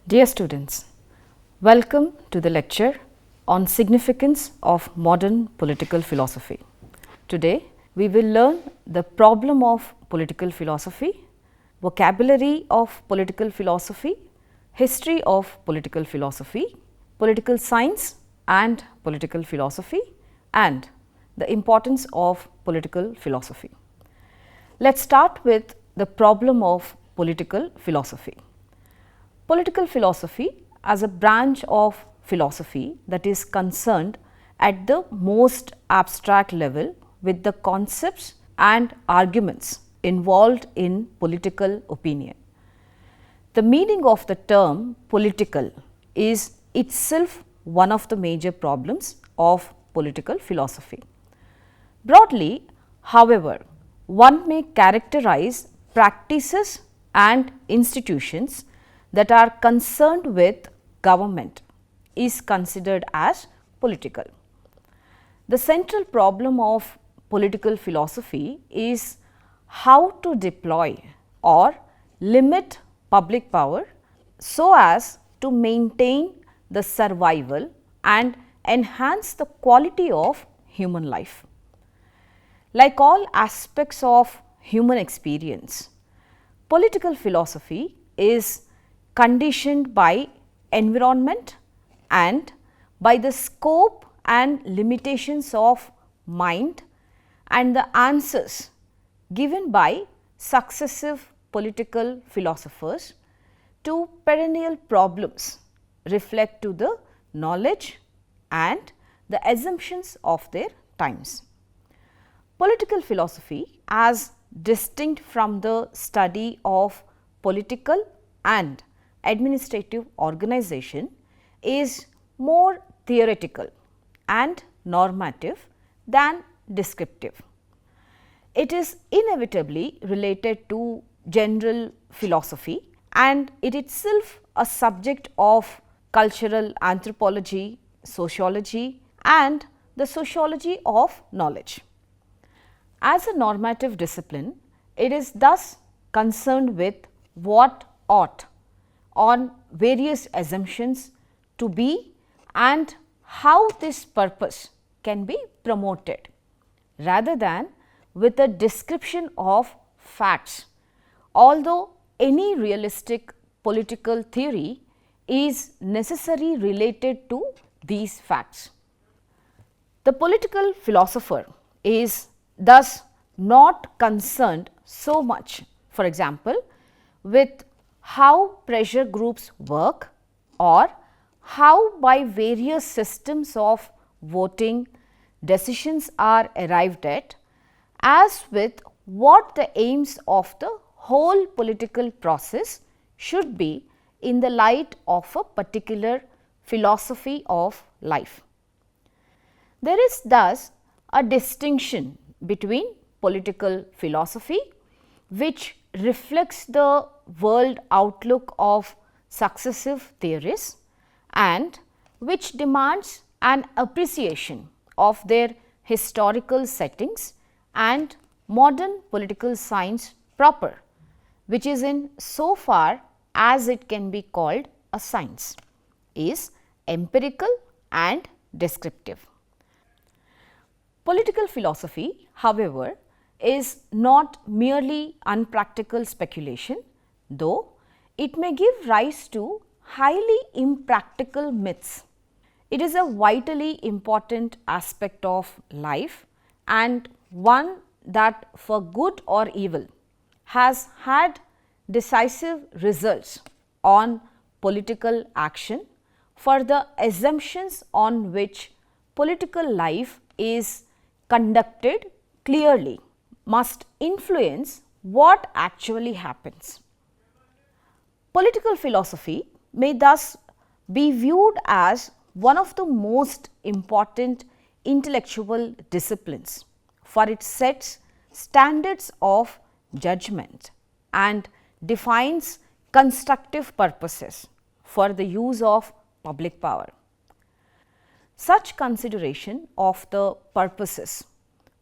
Dear students, welcome to the lecture on significance of modern political philosophy. Today, we will learn the problem of political philosophy, vocabulary of political philosophy, history of political philosophy, political science and political philosophy, and the importance of political philosophy. Let us start with the problem of political philosophy. Political philosophy as a branch of philosophy that is concerned at the most abstract level with the concepts and arguments involved in political opinion. The meaning of the term political is itself one of the major problems of political philosophy. Broadly, however, one may characterize practices and institutions that are concerned with government is considered as political. The central problem of political philosophy is how to deploy or limit public power so as to maintain the survival and enhance the quality of human life. Like all aspects of human experience, political philosophy is conditioned by environment and by the scope and limitations of mind and the answers given by successive political philosophers to perennial problems reflect to the knowledge and the assumptions of their times. Political philosophy, as distinct from the study of political and administrative organization, is more theoretical and normative than descriptive. It is inevitably related to general philosophy and it itself a subject of cultural anthropology, sociology and the sociology of knowledge. As a normative discipline, it is thus concerned with what ought on various assumptions to be and how this purpose can be promoted, rather than with a description of facts, although any realistic political theory is necessarily related to these facts. The political philosopher is thus not concerned so much, for example, with how pressure groups work or how by various systems of voting decisions are arrived at, as with what the aims of the whole political process should be in the light of a particular philosophy of life. There is thus a distinction between political philosophy, which reflects the world outlook of successive theorists and which demands an appreciation of their historical settings, and modern political science proper, which is in so far as it can be called a science, is empirical and descriptive. Political philosophy, however, is not merely unpractical speculation, though it may give rise to highly impractical myths. It is a vitally important aspect of life and one that, for good or evil, has had decisive results on political action, for the assumptions on which political life is conducted clearly must influence what actually happens. Political philosophy may thus be viewed as one of the most important intellectual disciplines, for it sets standards of judgment and defines constructive purposes for the use of public power. Such consideration of the purposes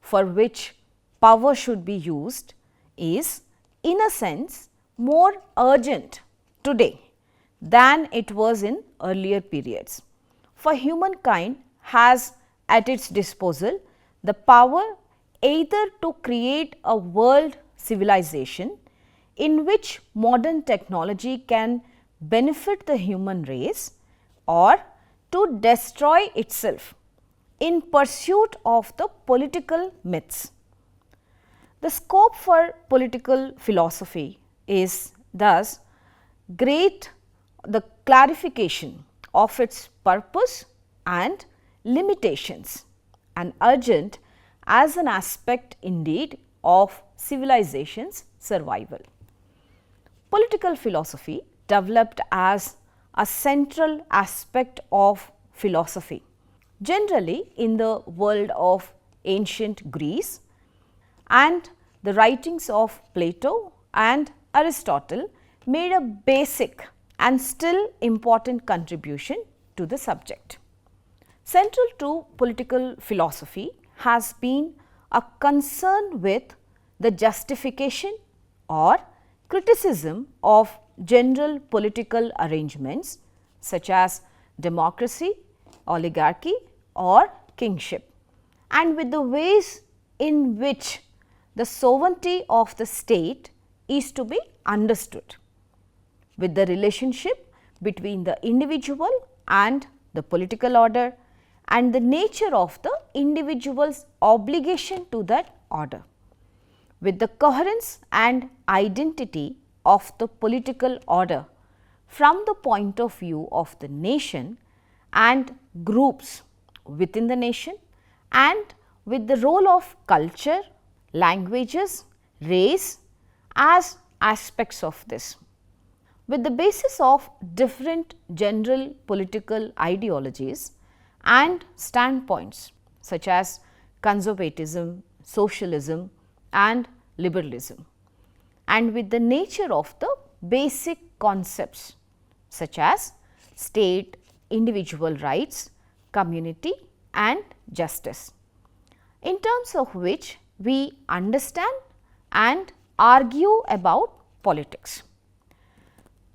for which power should be used is, in a sense, more urgent today than it was in earlier periods. For humankind has at its disposal the power either to create a world civilization in which modern technology can benefit the human race, or to destroy itself in pursuit of the political myths. The scope for political philosophy is thus great, the clarification of its purpose and limitations, and urgent as an aspect indeed of civilization's survival. Political philosophy developed as a central aspect of philosophy. Generally, in the world of ancient Greece and the writings of Plato and Aristotle made a basic and still important contribution to the subject. Central to political philosophy has been a concern with the justification or criticism of general political arrangements such as democracy, oligarchy or kingship, and with the ways in which the sovereignty of the state is to be understood, with the relationship between the individual and the political order, and the nature of the individual's obligation to that order, with the coherence and identity of the political order from the point of view of the nation and groups within the nation, and with the role of culture, languages, race as aspects of this, with the basis of different general political ideologies and standpoints such as conservatism, socialism and liberalism, and with the nature of the basic concepts such as state, individual rights, community and justice, in terms of which we understand and argue about politics.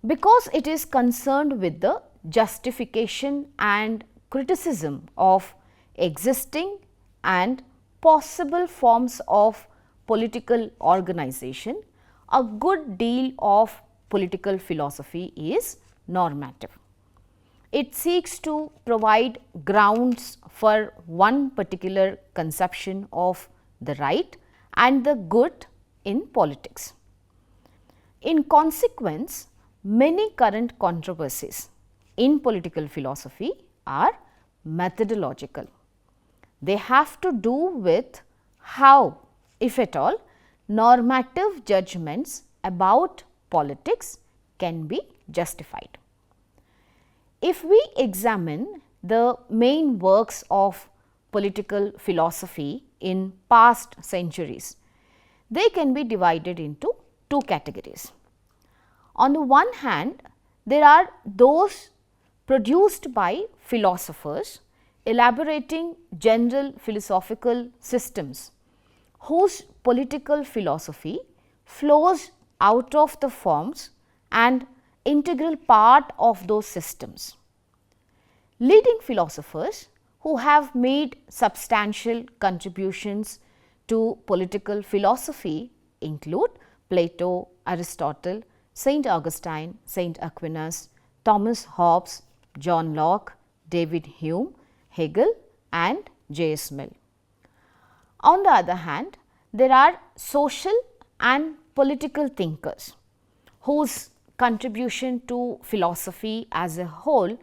Because it is concerned with the justification and criticism of existing and possible forms of political organization, a good deal of political philosophy is normative. It seeks to provide grounds for one particular conception of the right and the good in politics. In consequence, many current controversies in political philosophy are methodological. They have to do with how, if at all, normative judgments about politics can be justified. If we examine the main works of political philosophy in past centuries, they can be divided into two categories. On the one hand, there are those produced by philosophers elaborating general philosophical systems whose political philosophy flows out of the forms and integral part of those systems. Leading philosophers who have made substantial contributions to political philosophy include Plato, Aristotle, Saint Augustine, Saint Aquinas, Thomas Hobbes, John Locke, David Hume, Hegel and J.S. Mill. On the other hand, there are social and political thinkers whose contribution to philosophy as a whole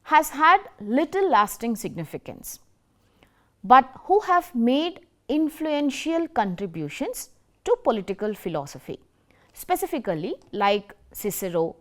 has had little lasting significance, but who have made influential contributions to political philosophy, specifically like Cicero,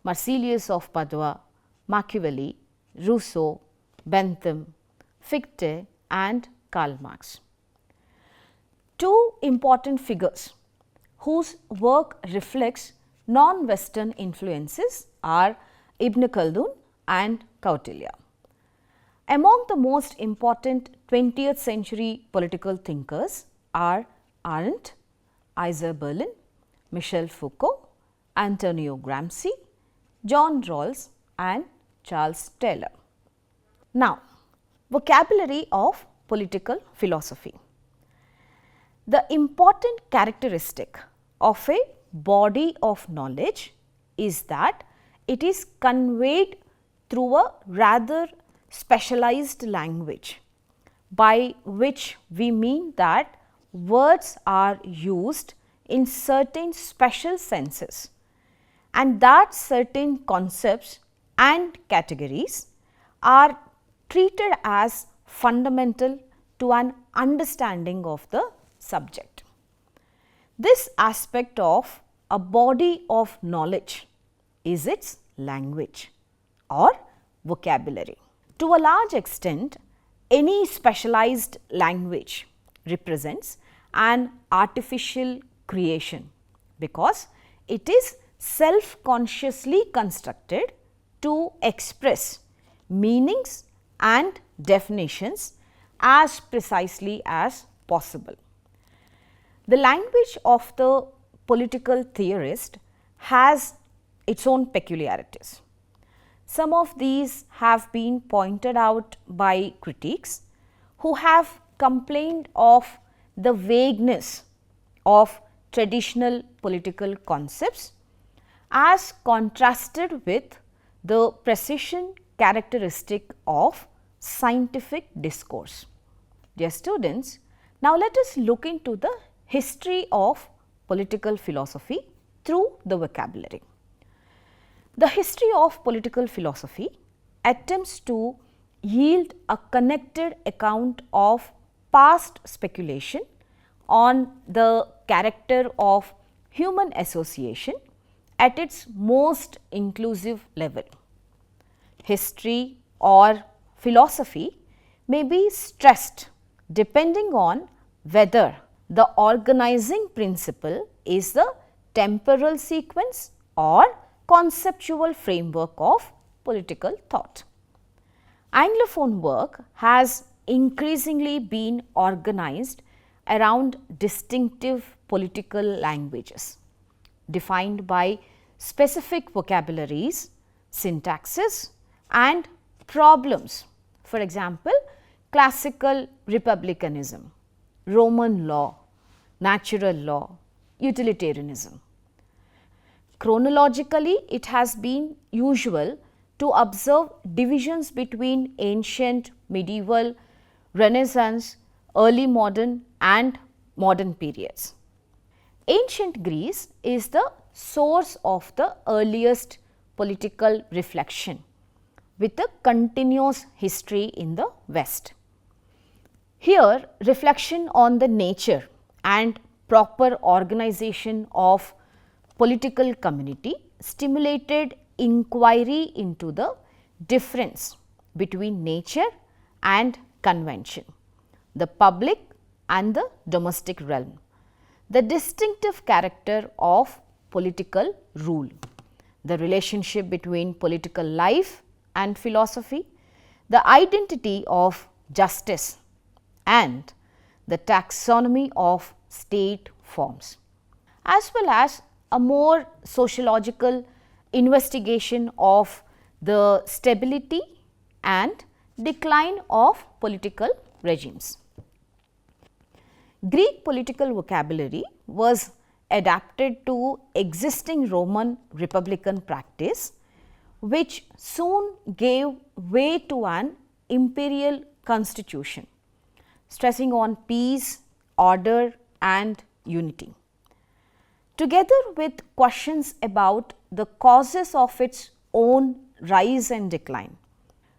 Marsilius of Padua, Machiavelli, Rousseau, Bentham, Fichte and Karl Marx. Two important figures whose work reflects non-Western influences are Ibn Khaldun and Kautilya. Among the most important 20th century political thinkers are Arendt, Isaiah Berlin, Michel Foucault, Antonio Gramsci, John Rawls and Charles Taylor. Now, vocabulary of political philosophy. The important characteristic of a body of knowledge is that it is conveyed through a rather specialized language, by which we mean that words are used in certain special senses and that certain concepts and categories are treated as fundamental to an understanding of the subject. This aspect of a body of knowledge is its language or vocabulary. To a large extent, any specialized language represents an artificial creation because it is self-consciously constructed to express meanings and definitions as precisely as possible. The language of the political theorist has its own peculiarities. Some of these have been pointed out by critics who have complained of the vagueness of traditional political concepts as contrasted with the precision characteristic of scientific discourse. Dear students, now let us look into the history of political philosophy through the vocabulary. The history of political philosophy attempts to yield a connected account of past speculation on the character of human association at its most inclusive level. History or philosophy may be stressed depending on whether the organizing principle is the temporal sequence or conceptual framework of political thought. Anglophone work has increasingly been organized around distinctive political languages defined by specific vocabularies, syntaxes and problems. For example, classical republicanism, Roman law, natural law, utilitarianism. Chronologically, it has been usual to observe divisions between ancient, medieval, Renaissance, early modern and modern periods. Ancient Greece is the source of the earliest political reflection with a continuous history in the West. Here, reflection on the nature and proper organization of political community stimulated inquiry into the difference between nature and convention, the public and the domestic realm, the distinctive character of political rule, the relationship between political life and philosophy, the identity of justice and the taxonomy of state forms, as well as a more sociological investigation of the stability and decline of political regimes. Greek political vocabulary was adapted to existing Roman republican practice, which soon gave way to an imperial constitution, stressing on peace, order and unity. Together with questions about the causes of its own rise and decline,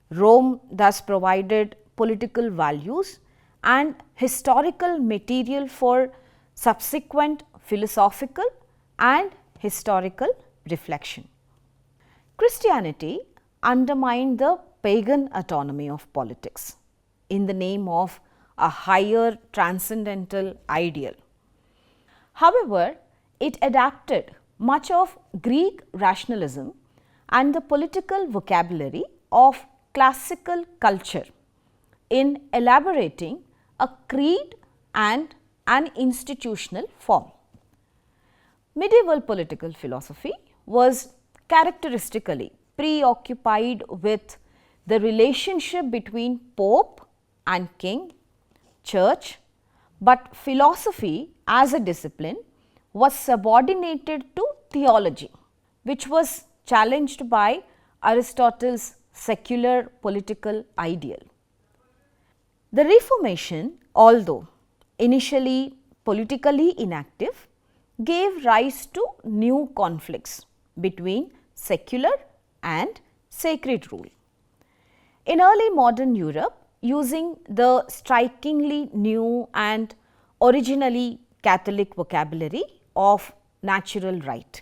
Rome thus provided political values and historical material for subsequent philosophical and historical reflection. Christianity undermined the pagan autonomy of politics in the name of a higher transcendental ideal. However, it adapted much of Greek rationalism and the political vocabulary of classical culture in elaborating a creed and an institutional form. Medieval political philosophy was characteristically preoccupied with the relationship between Pope and King, Church, but philosophy as a discipline was subordinated to theology, which was challenged by Aristotle's secular political ideal. The Reformation, although initially politically inactive, gave rise to new conflicts between secular and sacred rule. In early modern Europe, using the strikingly new and originally Catholic vocabulary of natural right.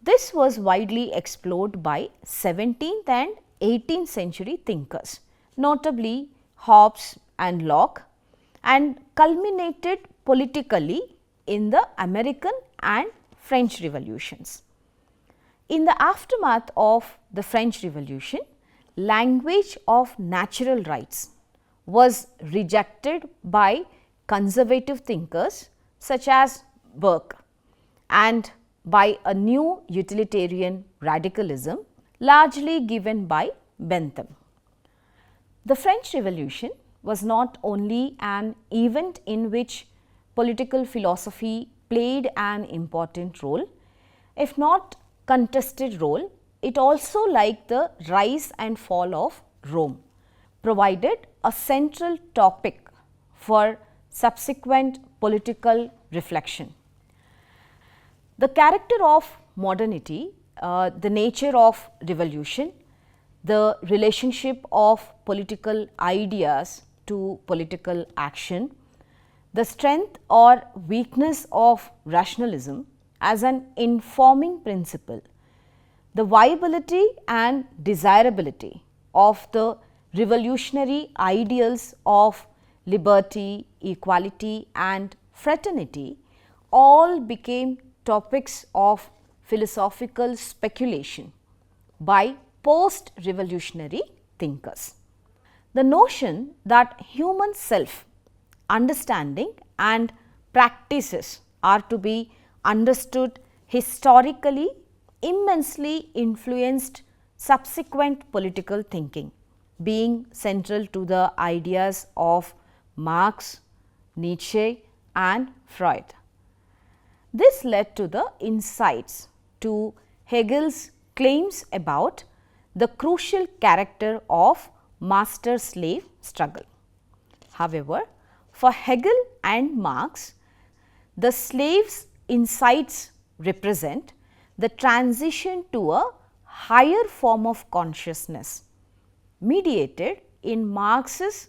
This was widely explored by 17th and 18th century thinkers, notably Hobbes and Locke, and culminated politically in the American and French revolutions. In the aftermath of the French Revolution, language of natural rights was rejected by conservative thinkers such as Burke and by a new utilitarian radicalism largely given by Bentham. The French Revolution was not only an event in which political philosophy played an important role, if not contested role, it also, like the rise and fall of Rome, provided a central topic for subsequent political reflection. The character of modernity, the nature of revolution, the relationship of political ideas to political action, the strength or weakness of rationalism as an informing principle, the viability and desirability of the revolutionary ideals of liberty, equality and fraternity all became topics of philosophical speculation by post-revolutionary thinkers. The notion that human self, understanding and practices are to be understood historically immensely influenced subsequent political thinking, being central to the ideas of Marx, Nietzsche and Freud. This led to the insights to Hegel's claims about the crucial character of master-slave struggle. However, for Hegel and Marx, the slave's insights represent the transition to a higher form of consciousness, mediated in Marx's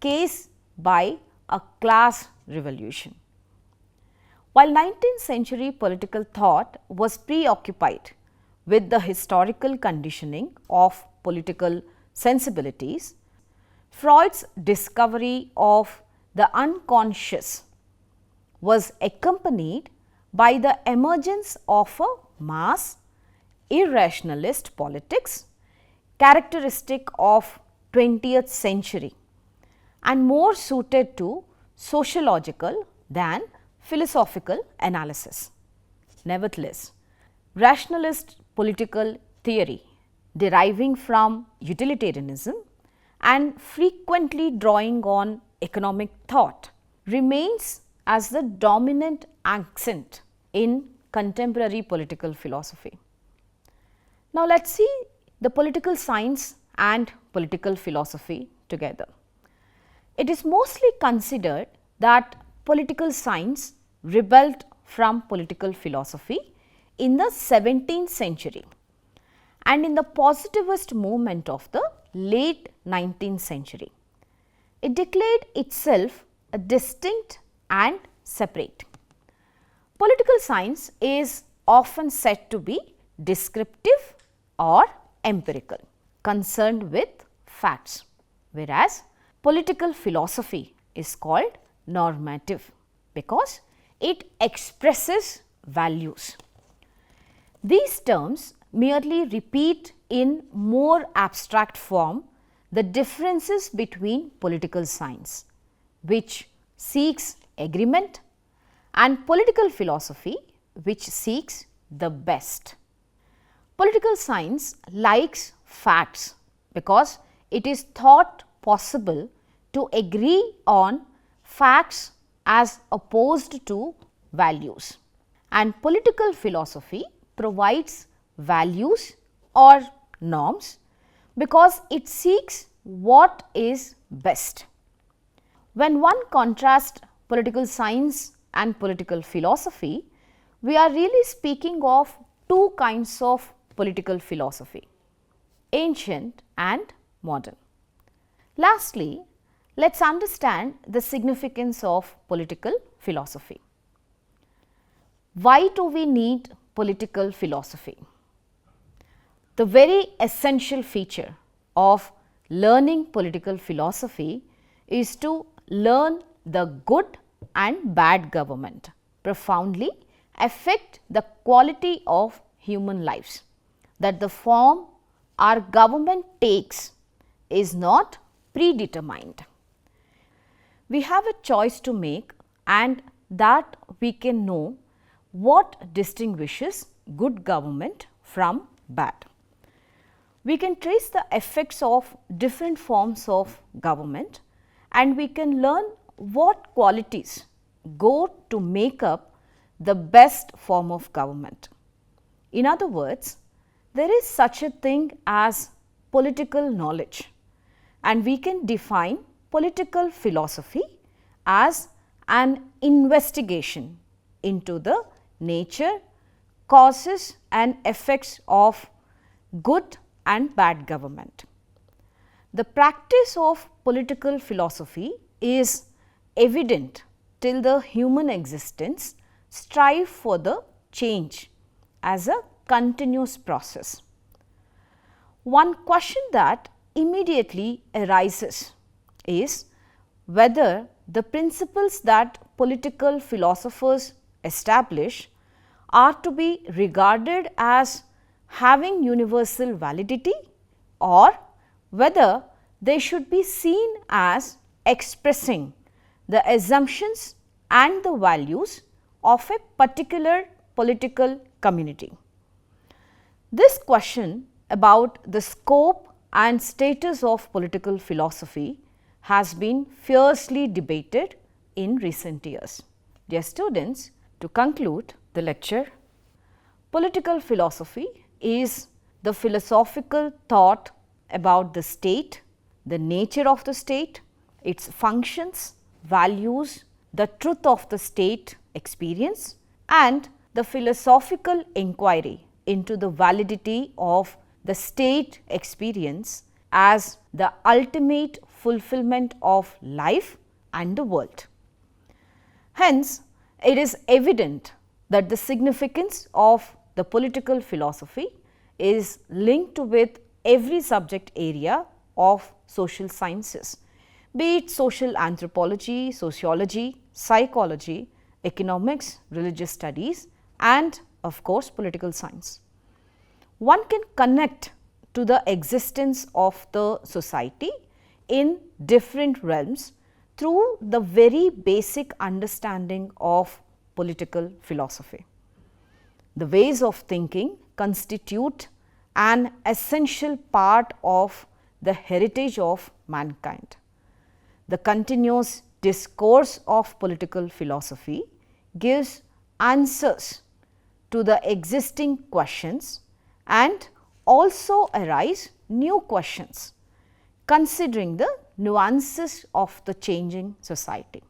case by a class revolution. While 19th century political thought was preoccupied with the historical conditioning of political sensibilities, Freud's discovery of the unconscious was accompanied by the emergence of a mass, irrationalist politics characteristic of 20th century and more suited to sociological than philosophical analysis. Nevertheless, rationalist political theory deriving from utilitarianism and frequently drawing on economic thought remains as the dominant accent in contemporary political philosophy. Now, let us see the political science and political philosophy together. It is mostly considered that political science rebelled from political philosophy in the 17th century and in the positivist movement of the late 19th century. It declared itself a distinct and separate. Political science is often said to be descriptive or empirical, concerned with facts, whereas political philosophy is called normative because it expresses values. These terms merely repeat in more abstract form the differences between political science, which seeks agreement, and political philosophy, which seeks the best. Political science likes facts because it is thought possible to agree on facts as opposed to values, and political philosophy provides values or norms because it seeks what is best. When one contrasts political science and political philosophy, we are really speaking of two kinds of political philosophy, ancient and modern. Lastly, let us understand the significance of political philosophy. Why do we need political philosophy? The very essential feature of learning political philosophy is to learn the good and bad government profoundly affect the quality of human lives, that the form our government takes is not predetermined. We have a choice to make, and that we can know what distinguishes good government from bad. We can trace the effects of different forms of government, and we can learn what qualities go to make up the best form of government. In other words, there is such a thing as political knowledge, and we can define political philosophy as an investigation into the nature, causes and effects of good and bad government. The practice of political philosophy is evident till the human existence strive for the change as a continuous process. One question that immediately arises is whether the principles that political philosophers establish are to be regarded as having universal validity, or whether they should be seen as expressing the assumptions and the values of a particular political community. This question about the scope and status of political philosophy has been fiercely debated in recent years. Dear students, to conclude the lecture, political philosophy is the philosophical thought about the state, the nature of the state, its functions, values, the truth of the state experience, and the philosophical inquiry into the validity of the state experience as the ultimate fulfillment of life and the world. Hence, it is evident that the significance of the political philosophy is linked with every subject area of social sciences, be it social anthropology, sociology, psychology, economics, religious studies, and of course, political science. One can connect to the existence of the society in different realms through the very basic understanding of political philosophy. The ways of thinking constitute an essential part of the heritage of mankind. The continuous discourse of political philosophy gives answers to the existing questions and also arise new questions considering the nuances of the changing society.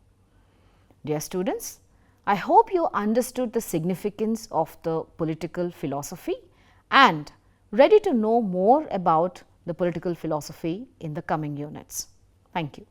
Dear students, I hope you understood the significance of the political philosophy and ready to know more about the political philosophy in the coming units. Thank you.